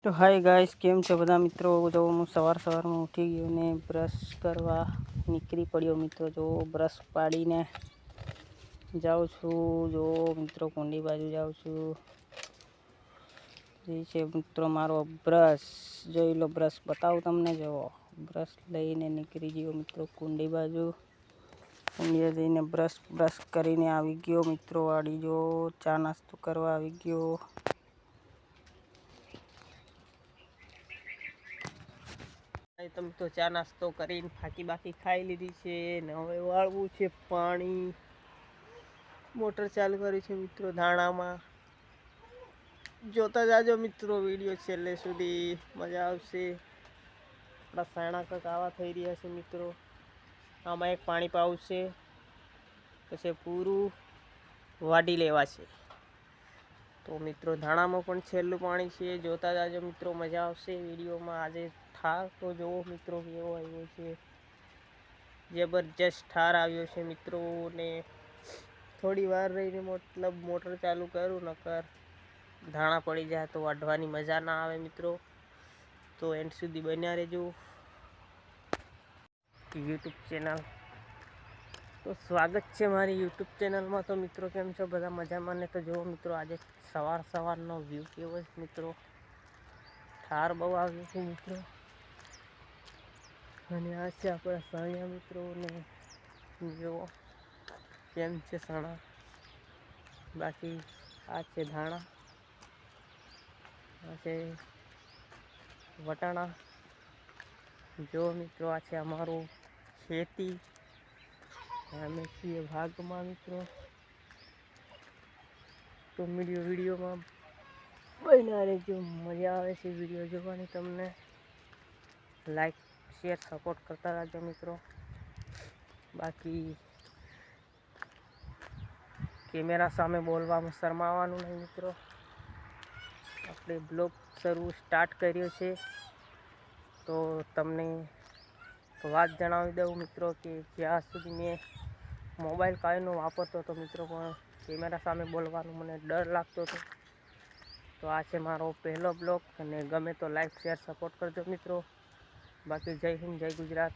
તો hi guys, કેમ છો બધા મિત્રો? જો હું સવારમાં ઉઠી ગયો ને બ્રશ કરવા નીકળી પડ્યો મિત્રો. જો બ્રશ પાડીને જાઉં છું. જો મિત્રો કુંડી બાજુ જાઉં છું. જે છે મિત્રો મારો બ્રશ, જોઈ લો બ્રશ બતાવું તમને. જો બ્રશ લઈને નીકળી ગયો મિત્રો કુંડી બાજુ. કુંડીએ જઈને બ્રશ કરીને આવી ગયો મિત્રો વાડી. જો ચા નાસ્તો કરવા આવી ગયો. તમે તો ચા નાસ્તો કરીને ફાકી બાકી ખાઈ લીધી છે ને હવે વાળવું છે પાણી. મોટર ચાલુ કરી છે મિત્રો ધાણામાં. જોતા જાજો મિત્રો વિડીયો છેલ્લે સુધી, મજા આવશે. આપણા સાણા કંઈક આવા થઈ રહ્યા છે મિત્રો. આમાં એક પાણી પાવું છે, પછી પૂરું વાઢી લેવા છે. તો મિત્રો ધાણામાં પણ છેલ્લું પાણી છે. જોતા જાજો મિત્રો, મજા આવશે વિડીયોમાં. આજે ઠાર તો જોવો મિત્રો કેવો આવ્યો છે. જબરજસ્ત ઠાર આવ્યો છે મિત્રો. ને થોડી વાર રહીને મતલબ મોટર ચાલુ કરું, નકર ધાણા પડી જાય તો વાઢવાની મજા ના આવે મિત્રો. તો એન્ડ સુધી બન્યા રહેજો યુટ્યુબ ચેનલ. તો સ્વાગત છે મારી યુટ્યુબ ચેનલમાં. તો મિત્રો કેમ છો બધા? મજામાં ને? તો જુઓ મિત્રો, આજે સવારનો વ્યૂ કેવો છે મિત્રો. ઠાર બહુ આવ્યું છે મિત્રો. અને આ છે આપણા સાણિયા મિત્રો. ને જુઓ કેમ છે સાણા. બાકી આ છે ધાણા, આ છે વટાણા. જો મિત્રો આ છે અમારું ખેતી. અમે છીએ ભાગમાં મિત્રો. તો વિડીયોમાં બન્યા રહેજો, મજા આવે છે વિડીયો જોવાની. તમને લાઈક શેર સપોર્ટ કરતા રહેજો મિત્રો. બાકી કેમેરા સામે બોલવામાં શરમાવાનું નહીં મિત્રો. આપણે બ્લોગ સ્ટાર્ટ કર્યો છે. તો તમને વાત જણાવી દઉં મિત્રો કે જ્યાં સુધી મેં મોબાઈલ કાંઈનો વાપરતો હતો મિત્રો, પણ કેમેરા સામે બોલવાનો મને ડર લાગતો હતો. તો આ છે મારો પહેલો બ્લોગ. અને ગમે તો લાઈક શેર સપોર્ટ કરજો મિત્રો. બાકી જય હિન્દ, જય ગુજરાત.